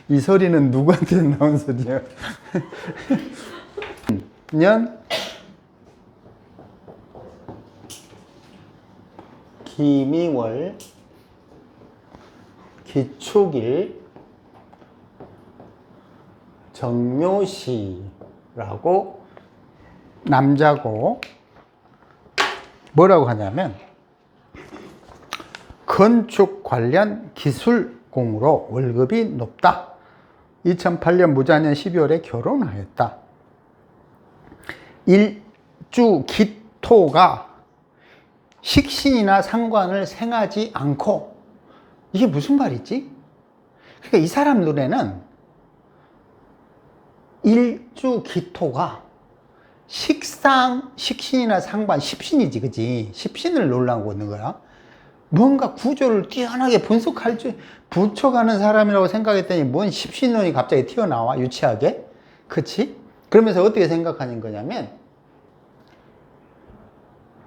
이 소리는 누구한테 나온 소리야? 년 기미월 기축일 정묘시라고 남자고 뭐라고 하냐면 건축 관련 기술공으로 월급이 높다. 2008년 무자년 12월에 결혼하였다. 일주 기토가 식신이나 상관을 생하지 않고, 이게 무슨 말이지? 그러니까 이 사람 눈에는 일주 기토가 식신이나 상관, 십신이지, 그지? 십신을 놀라고 있는 거야. 뭔가 구조를 뛰어나게 분석가는 사람이라고 생각했더니 뭔 십신론이 갑자기 튀어나와, 유치하게. 그치? 그러면서 어떻게 생각하는 거냐면,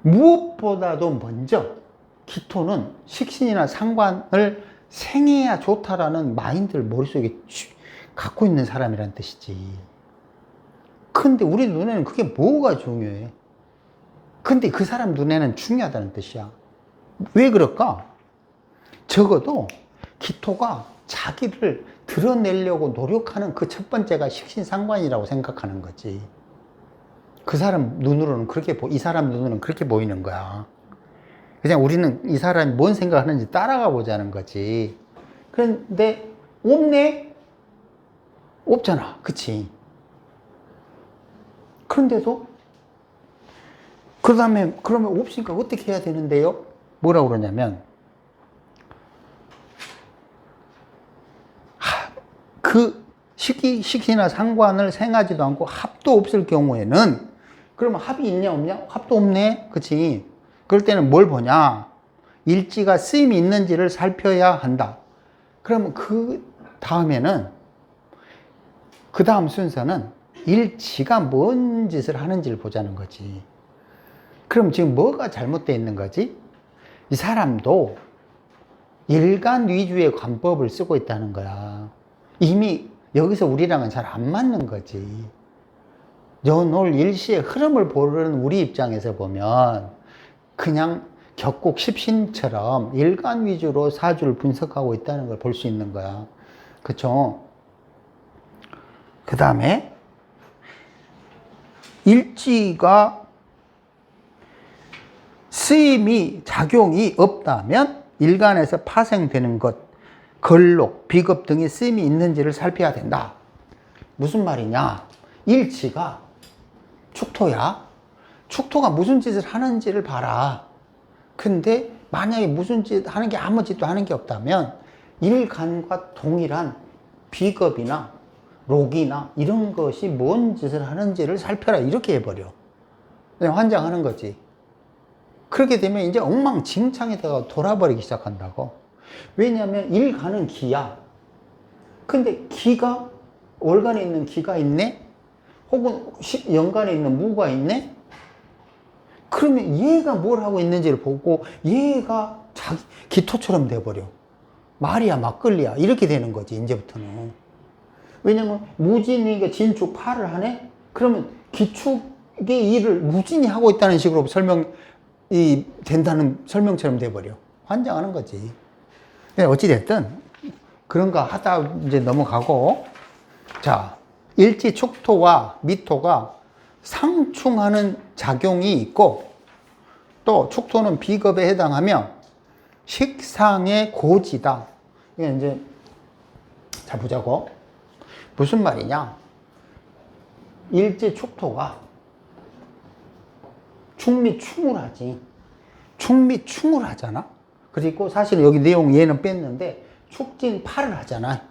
무엇보다도 먼저 기토는 식신이나 상관을 생해야 좋다라는 마인드를 머릿속에 갖고 있는 사람이란 뜻이지. 근데 우리 눈에는 그게 뭐가 중요해? 근데 그 사람 눈에는 중요하다는 뜻이야. 왜 그럴까? 적어도 기토가 자기를 드러내려고 노력하는 그 첫 번째가 식신상관이라고 생각하는 거지. 그 사람 눈으로는 이 사람 눈으로는 그렇게 보이는 거야. 그냥 우리는 이 사람이 뭔 생각하는지 따라가 보자는 거지. 그런데 없네? 없잖아. 그치? 그런데도 그러면 없으니까 어떻게 해야 되는데요? 뭐라고 그러냐면, 그 식이나 상관을 생하지도 않고 합도 없을 경우에는, 그러면 합이 있냐 없냐? 합도 없네. 그치? 그럴 때는 뭘 보냐? 일지가 쓰임이 있는지를 살펴야 한다. 그러면 그 다음 순서는 일지가 뭔 짓을 하는지를 보자는 거지. 그럼 지금 뭐가 잘못되어 있는 거지? 이 사람도 일간 위주의 관법을 쓰고 있다는 거야. 이미 여기서 우리랑은 잘 안 맞는 거지. 연월 일시의 흐름을 보는 우리 입장에서 보면 그냥 격국 십신처럼 일간 위주로 사주를 분석하고 있다는 걸 볼 수 있는 거야. 그쵸? 그 다음에 일지가 쓰임이, 작용이 없다면 일간에서 파생되는 것, 걸록, 비겁 등의 쓰임이 있는지를 살펴야 된다. 무슨 말이냐? 일지가 축토야. 축토가 무슨 짓을 하는지를 봐라. 근데 만약에 무슨 짓 하는 게 아무 짓도 하는 게 없다면 일간과 동일한 비겁이나 록이나 이런 것이 뭔 짓을 하는지를 살펴라. 이렇게 해버려. 그냥 환장하는 거지. 그렇게 되면 이제 엉망진창에다가 돌아버리기 시작한다고. 왜냐하면 일간은 기야. 근데 기가, 월간에 있는 기가 있네? 혹은 연간에 있는 무가 있네? 그러면 얘가 뭘 하고 있는지를 보고 얘가 자기 기토처럼 돼버려. 말이야 막걸리야 이렇게 되는 거지 이제부터는. 왜냐면 무진이가 진축 팔을 하네? 그러면 기축의 일을 무진이 하고 있다는 식으로 된다는 설명처럼 돼버려. 환장하는 거지. 어찌됐든 그런가 하다 이제 넘어가고, 자, 일지 축토와 미토가 상충하는 작용이 있고, 또 축토는 비겁에 해당하며 식상의 고지다. 이게 이제 자 보자고. 무슨 말이냐? 일지 축토가 충미충을 하지. 충미충을 하잖아. 그리고 사실 여기 내용 얘는 뺐는데 축진팔을 하잖아.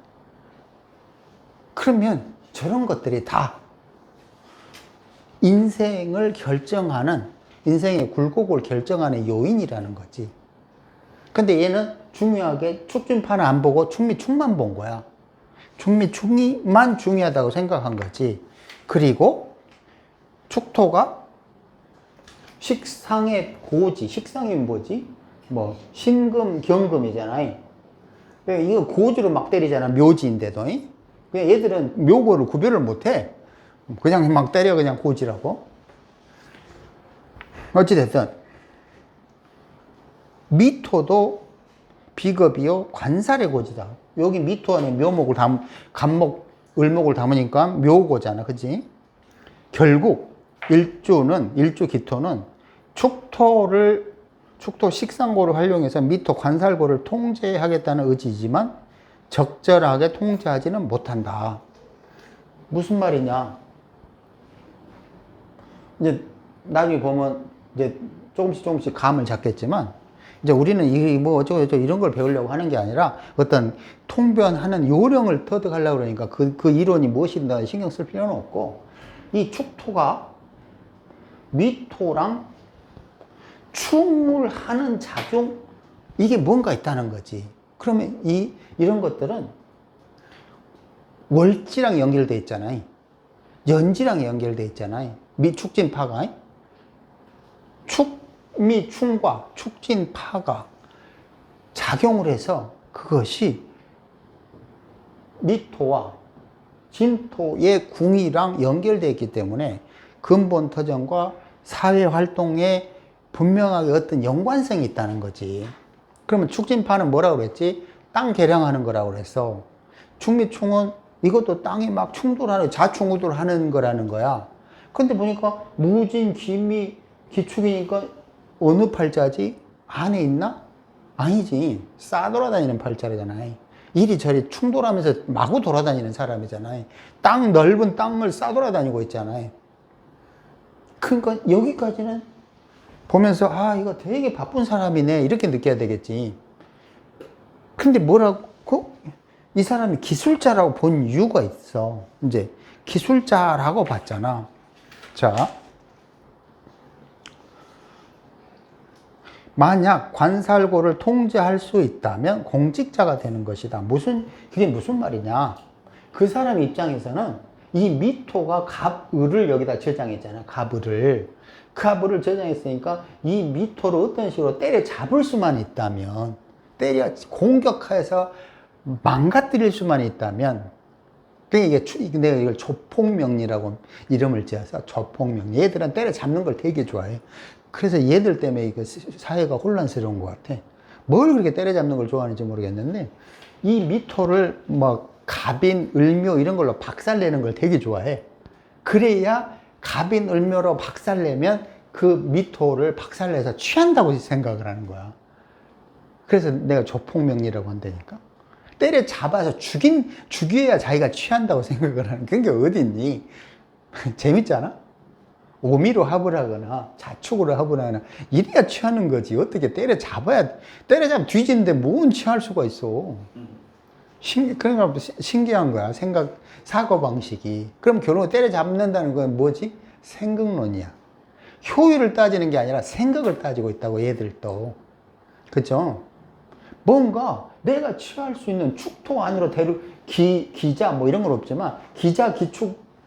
그러면 저런 것들이 다 인생을 결정하는, 인생의 굴곡을 결정하는 요인이라는 거지. 근데 얘는 중요하게 축진파는 안 보고 충미충만 본 거야. 충미충이만 중요하다고 생각한 거지. 그리고 축토가 식상의 고지, 식상이 뭐지? 뭐 신금, 경금이잖아요. 이거 고지로 막 때리잖아. 묘지인데도. 그냥 얘들은 묘고를 구별을 못해. 그냥 막 때려, 그냥 고지라고. 어찌됐든, 미토도 비겁이요, 관살의 고지다. 여기 미토 안에 묘목을 간목, 을목을 담으니까 묘고잖아. 그치? 결국, 일주 기토는 축토 식상고를 활용해서 미토 관살고를 통제하겠다는 의지지만 적절하게 통제하지는 못한다. 무슨 말이냐? 이제 나중에 보면 이제 조금씩 감을 잡겠지만 이제 우리는 어쩌고 이런 걸 배우려고 하는 게 아니라 어떤 통변하는 요령을 터득하려고 그러니까 그 이론이 무엇인가 신경 쓸 필요는 없고, 이 축토가 미토랑 충물하는 작용, 이게 뭔가 있다는 거지. 그러면 이런 것들은 월지랑 연결돼 있잖아요. 연지랑 연결돼 있잖아요. 미축진파가. 축미충과 축진파가 작용을 해서 그것이 미토와 진토의 궁이랑 연결되어 있기 때문에 근본 터전과 사회 활동에 분명하게 어떤 연관성이 있다는 거지. 그러면 축진파는 뭐라고 그랬지? 땅 개량하는 거라고 그랬어. 축미충은 이것도 땅이 막 충돌하는, 자충우돌하는 거라는 거야. 근데 보니까 무진, 기미, 기축이니까 어느 팔자지? 안에 있나? 아니지. 싸돌아다니는 팔자잖아요. 이리저리 충돌하면서 마구 돌아다니는 사람이잖아요. 넓은 땅을 싸돌아다니고 있잖아요. 그러니까 여기까지는 보면서 이거 되게 바쁜 사람이네 이렇게 느껴야 되겠지. 근데 뭐라고? 이 사람이 기술자라고 본 이유가 있어. 이제 기술자라고 봤잖아. 자, 만약 관살고를 통제할 수 있다면 공직자가 되는 것이다. 그게 무슨 말이냐? 그 사람 입장에서는 이 미토가 갑을을 여기다 저장했잖아. 갑을을 저장했으니까 이 미토를 어떤 식으로 때려잡을 수만 있다면, 공격해서 망가뜨릴 수만 있다면, 그러니까 내가 이걸 조폭명리라고 이름을 지어서 조폭명. 얘들은 때려잡는 걸 되게 좋아해. 그래서 얘들 때문에 이거 사회가 혼란스러운 것 같아. 뭘 그렇게 때려잡는 걸 좋아하는지 모르겠는데, 이 미토를 갑인, 을묘 이런 걸로 박살내는 걸 되게 좋아해. 그래야 갑인, 을묘로 박살내면 그 미토를 박살내서 취한다고 생각을 하는 거야. 그래서 내가 조폭명리라고 한다니까. 때려잡아서 죽여야 자기가 취한다고 생각을 하는 그게 어딨니? 재밌잖아? 오미로 합을 하거나 자축으로 합을 하거나 이래야 취하는 거지. 어떻게 때려잡으면 뒤지는데 뭔 취할 수가 있어. 그러니까 신기한 거야. 사고방식이. 그럼 결국은 때려잡는다는 건 뭐지? 생각론이야. 효율을 따지는 게 아니라 생각을 따지고 있다고, 얘들도. 그죠? 뭔가 내가 취할 수 있는 축토 안으로 기자 이런 건 없지만,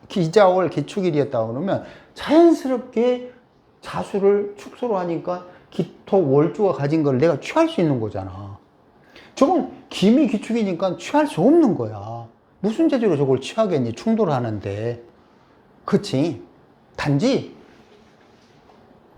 기자월 기축일이었다고 그러면 자연스럽게 자수를 축소로 하니까 기토 월주가 가진 걸 내가 취할 수 있는 거잖아. 저건 기미 기축이니까 취할 수 없는 거야. 무슨 재주로 저걸 취하겠니? 충돌하는데. 그치? 단지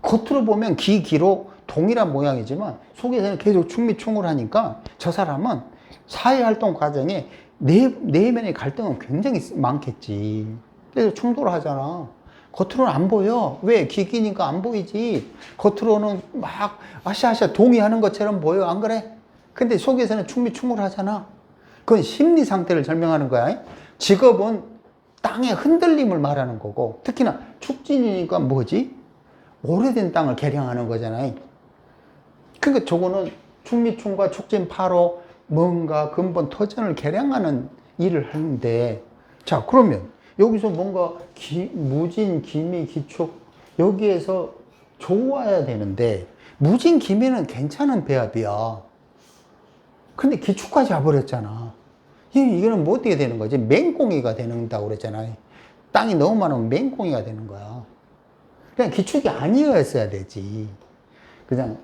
겉으로 보면 기로 동일한 모양이지만 속에서는 계속 충미충을 하니까 저 사람은 사회활동 과정에 내면의 갈등은 굉장히 많겠지. 그래서 충돌하잖아. 겉으로는 안 보여. 왜? 기기니까 안 보이지. 겉으로는 막 아샤아샤 동의하는 것처럼 보여. 안 그래? 근데 속에서는 충미충울하잖아. 그건 심리 상태를 설명하는 거야. 직업은 땅의 흔들림을 말하는 거고, 특히나 축진이니까 뭐지? 오래된 땅을 개량하는 거잖아요. 그러니까 저거는 축미충과 축진파로 뭔가 근본 터전을 개량하는 일을 하는데, 자, 그러면 여기서 뭔가 무진, 기미, 기축 여기에서 좋아야 되는데, 무진, 기미는 괜찮은 배합이야. 근데 기축까지 와버렸잖아. 이거는 뭐 어떻게 되는 거지? 맹꽁이가 된다고 그랬잖아요. 땅이 너무 많으면 맹꽁이가 되는 거야. 그냥 기축이 아니었어야 되지. 그냥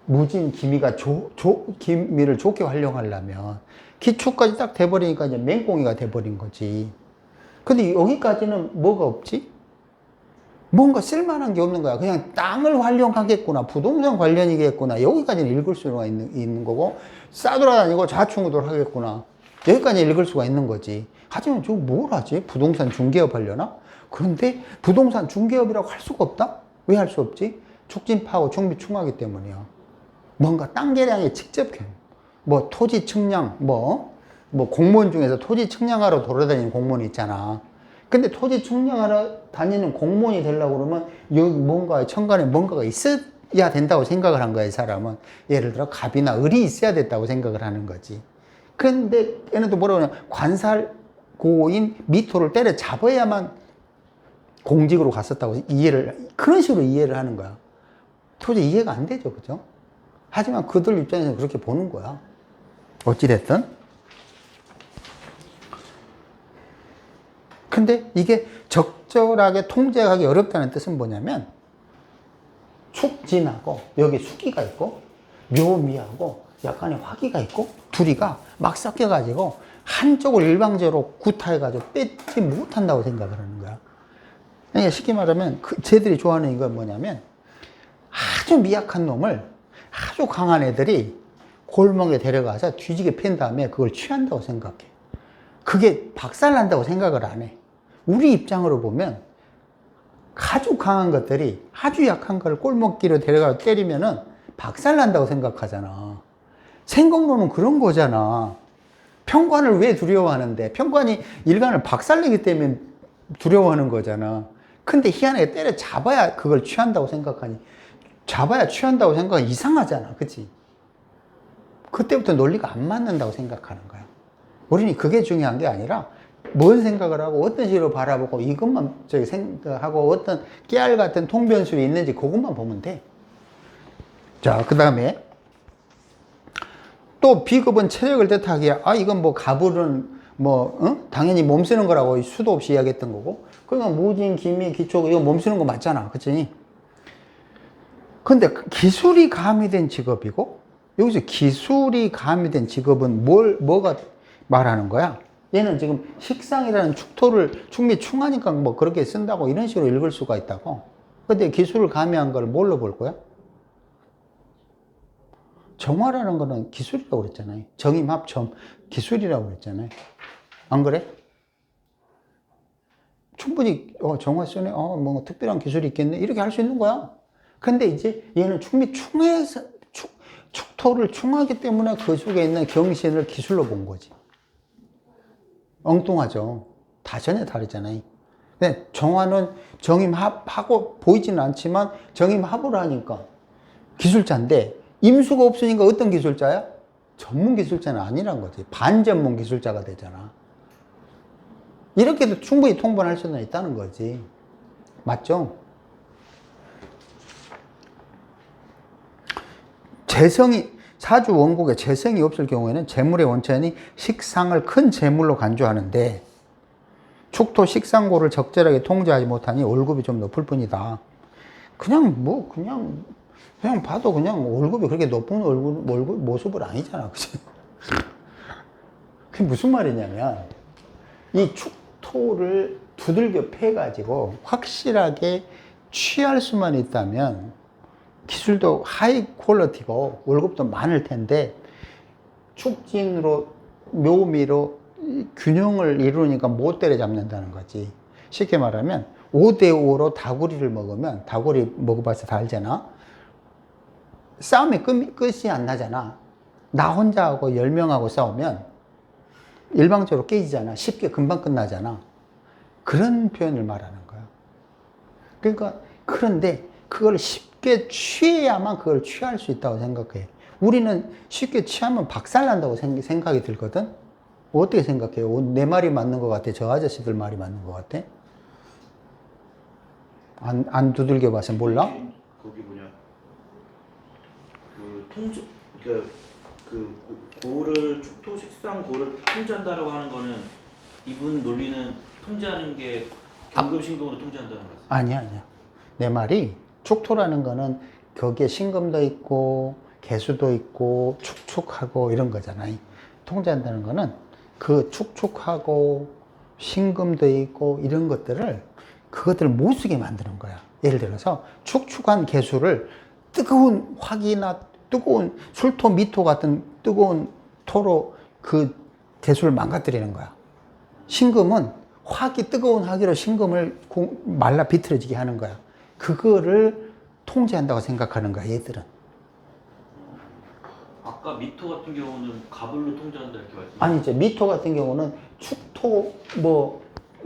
무진, 기미가 기미를 좋게 활용하려면 기초까지 딱 돼버리니까 이제 맹꽁이가 돼버린 거지. 근데 여기까지는 뭐가 없지? 뭔가 쓸만한 게 없는 거야. 그냥 땅을 활용하겠구나, 부동산 관련이겠구나, 여기까지는 읽을 수가 있는 거고, 싸돌아다니고 좌충우돌 하겠구나, 여기까지 읽을 수가 있는 거지. 하지만 저거 뭘 하지? 부동산 중개업 하려나? 그런데 부동산 중개업이라고 할 수가 없다? 왜 할 수 없지? 촉진파하고 중비충하기 때문이야. 뭔가 땅 계량에 직접 뭐 토지 측량, 뭐 공무원 중에서 토지 측량하러 돌아다니는 공무원이 있잖아. 근데 토지 측량하러 다니는 공무원이 되려고 그러면 여기 뭔가 천간에 뭔가가 있어야 된다고 생각을 한 거야, 이 사람은. 예를 들어 갑이나 을이 있어야 됐다고 생각을 하는 거지. 그런데 얘는 또 뭐라고 하냐, 관살고인 미토를 때려 잡아야만 공직으로 갔었다고 그런 식으로 이해를 하는 거야. 도저히 이해가 안 되죠, 그죠? 하지만 그들 입장에서는 그렇게 보는 거야. 어찌됐든. 근데 이게 적절하게 통제하기 어렵다는 뜻은 뭐냐면, 축진하고 여기 수기가 있고 묘미하고 약간의 화기가 있고 둘이가 막 섞여가지고 한쪽을 일방적으로 구타해가지고 뺏지 못한다고 생각을 하는 거야. 그러니까 쉽게 말하면 쟤들이 좋아하는 이건 뭐냐면, 아주 미약한 놈을 아주 강한 애들이 골목에 데려가서 뒤지게 팬 다음에 그걸 취한다고 생각해. 그게 박살난다고 생각을 안 해. 우리 입장으로 보면 아주 강한 것들이 아주 약한 걸 골목길로 데려가서 때리면은 박살난다고 생각하잖아. 생각론은 그런 거잖아. 평관을 왜 두려워하는데? 평관이 일간을 박살내기 때문에 두려워하는 거잖아. 근데 희한하게 때려 잡아야 그걸 취한다고 생각하니, 잡아야 취한다고 생각하니 이상하잖아. 그치? 그때부터 논리가 안 맞는다고 생각하는 거야. 우리는 그게 중요한 게 아니라 뭔 생각을 하고 어떤 식으로 바라보고 이것만 생각하고 어떤 깨알 같은 통변술이 있는지 그것만 보면 돼. 자, 그 다음에 또 비급은 체력을 뜻하기에, 이건 뭐 가불은 당연히 몸 쓰는 거라고 수도 없이 이야기했던 거고, 그러니까 무진, 기미, 기초, 이거 몸 쓰는 거 맞잖아. 그치? 근데 기술이 가미된 직업이고, 여기서 기술이 가미된 직업은 뭐가 말하는 거야? 얘는 지금 식상이라는 축토를 충미충하니까 뭐 그렇게 쓴다고 이런 식으로 읽을 수가 있다고. 근데 기술을 가미한 걸 뭘로 볼 거야? 정화라는 거는 기술이라고 그랬잖아요. 정임합, 기술이라고 그랬잖아요. 안 그래? 충분히 정화 쓰네, 뭐 특별한 기술이 있겠네, 이렇게 할 수 있는 거야. 근데 이제 얘는 충미충해서 축토를 충하기 때문에 그 속에 있는 경신을 기술로 본 거지. 엉뚱하죠. 다 전혀 다르잖아요. 근데 정화는 정임합하고 보이지는 않지만 정임합을 하니까 기술자인데, 임수가 없으니까 어떤 기술자야? 전문 기술자는 아니란 거지. 반전문 기술자가 되잖아. 이렇게도 충분히 통번할 수는 있다는 거지. 맞죠? 사주 원국에 재성이 없을 경우에는 재물의 원천이 식상을 큰 재물로 간주하는데, 축토 식상고를 적절하게 통제하지 못하니 월급이 좀 높을 뿐이다. 그냥 봐도 그냥 월급이 그렇게 높은 월급 모습은 아니잖아. 그치? 그게 무슨 말이냐면, 이 축토를 두들겨 패가지고 확실하게 취할 수만 있다면 기술도 하이 퀄리티고 월급도 많을 텐데, 축진으로 묘미로 균형을 이루니까 못 때려잡는다는 거지. 쉽게 말하면 5대5로 다구리를 먹으면, 다구리 먹어봐서 다 알잖아. 싸움의 끝이 안 나잖아. 나 혼자하고 10명하고 싸우면 일방적으로 깨지잖아. 쉽게 금방 끝나잖아. 그런 표현을 말하는 거야. 그러니까, 그런데 그걸 쉽게 취해야만 그걸 취할 수 있다고 생각해. 우리는 쉽게 취하면 박살난다고 생각이 들거든. 어떻게 생각해요? 내 말이 맞는 것 같아? 저 아저씨들 말이 맞는 것 같아? 안 두들겨 봐서 몰라? 거기 뭐냐, 고를, 축토 식상 고를 통제한다라고 하는 거는, 이분 논리는 통제하는 게 경금신금으로 통제한다는 거지. 아니야. 내 말이, 축토라는 거는 거기에 신금도 있고 개수도 있고 축축하고 이런 거잖아요. 통제한다는 거는 그 축축하고 신금도 있고 이런 것들을 그것들을 못 쓰게 만드는 거야. 예를 들어서 축축한 개수를 뜨거운 화기나 뜨거운 술토 미토 같은 뜨거운 토로 그 개수를 망가뜨리는 거야. 신금은 뜨거운 화기로 신금을 말라 비틀어지게 하는 거야. 그거를 통제한다고 생각하는 거야, 얘들은. 아까 미토 같은 경우는 가불로 통제한다 이렇게 말씀. 아니, 이제 미토 같은 경우는 축토,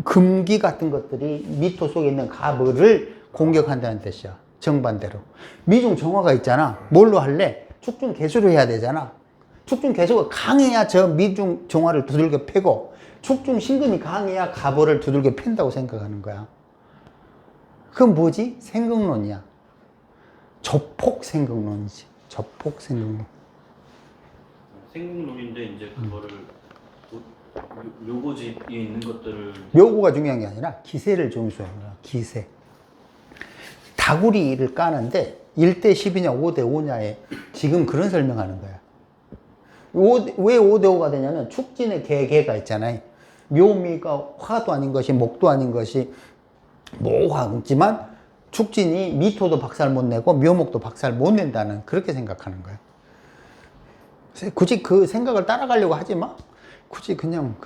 금기 같은 것들이 미토 속에 있는 가불을 공격한다는 뜻이야. 정반대로. 미중 정화가 있잖아. 뭘로 할래? 축중 개수로 해야 되잖아. 축중 개수가 강해야 저 미중 정화를 두들겨 패고, 축중 신금이 강해야 가불을 두들겨 팬다고 생각하는 거야. 그건 뭐지? 생극론이야. 조폭 생극론이지. 조폭 생극론. 생국론인데 이제 그거를 묘고지에 있는 것들을 묘고가 중요한 게 아니라 기세를 중시하는 거야. 기세. 다구리를 까는데 1대 10이냐 5대 5냐에 지금 그런 설명하는 거야. 왜 5대 5가 되냐면 축진의 개가 있잖아요. 묘미가 화도 아닌 것이 목도 아닌 것이 모화지만 축진이 미토도 박살 못 내고 묘목도 박살 못 낸다는 그렇게 생각하는 거야. 굳이 그 생각을 따라가려고 하지 마. 굳이 그냥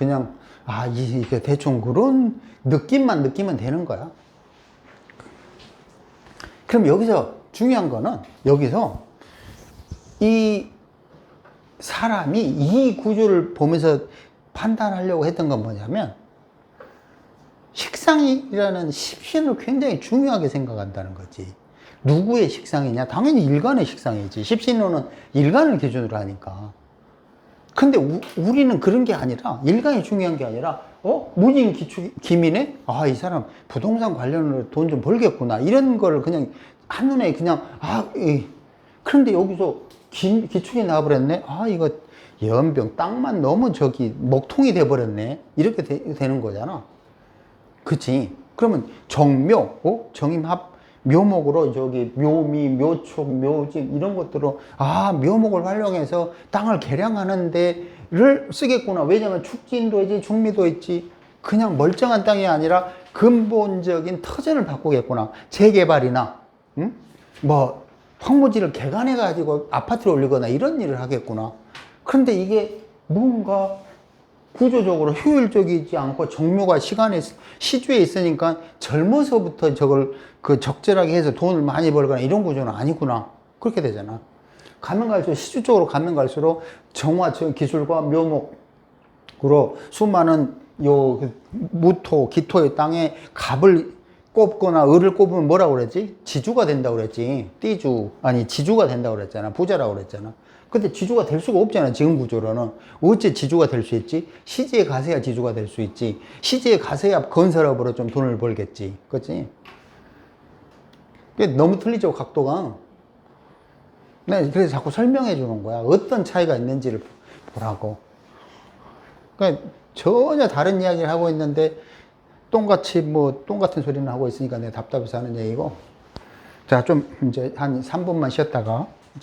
이게 대충 그런 느낌만 느끼면 되는 거야. 그럼 여기서 중요한 거는 여기서 이 사람이 이 구조를 보면서 판단하려고 했던 건 뭐냐면 식상이라는 십신을 굉장히 중요하게 생각한다는 거지. 누구의 식상이냐? 당연히 일간의 식상이지. 십신론은 일간을 기준으로 하니까. 근데 우리는 그런 게 아니라, 일간이 중요한 게 아니라, 무진 기민에? 이 사람 부동산 관련으로 돈 좀 벌겠구나. 이런 거를 그냥 한눈에 그냥, 그런데 여기서 기축이 나와버렸네? 이거 연병, 땅만 너무 먹통이 돼버렸네. 이렇게 되는 거잖아. 그치? 그러면 정묘, 정임합, 묘목으로 묘미, 묘촉, 묘직 이런 것들로 묘목을 활용해서 땅을 개량하는 데를 쓰겠구나. 왜냐면 축진도 있지, 중미도 있지. 그냥 멀쩡한 땅이 아니라 근본적인 터전을 바꾸겠구나. 재개발이나 황무지를 개간해 가지고 아파트를 올리거나 이런 일을 하겠구나. 그런데 이게 뭔가 구조적으로 효율적이지 않고 정묘가 시주에 있으니까 젊어서부터 저걸 적절하게 해서 돈을 많이 벌거나 이런 구조는 아니구나. 그렇게 되잖아. 가면 갈수록 시주 쪽으로 가면 갈수록 정화 기술과 묘목으로 수많은 무토, 기토의 땅에 갑을 꼽거나 을을 꼽으면 뭐라고 그랬지? 지주가 된다고 그랬지. 지주가 된다고 그랬잖아. 부자라고 그랬잖아. 근데 지주가 될 수가 없잖아. 지금 구조로는. 어째 지주가 될 수 있지? 시지에 가서야 지주가 될 수 있지. 시지에 가서야 건설업으로 좀 돈을 벌겠지. 그치? 너무 틀리죠, 각도가. 그래서 자꾸 설명해 주는 거야. 어떤 차이가 있는지를 보라고. 그러니까 전혀 다른 이야기를 하고 있는데 똥 같은 소리는 하고 있으니까 내가 답답해서 하는 얘기고. 자, 좀 이제 한 3분만 쉬었다가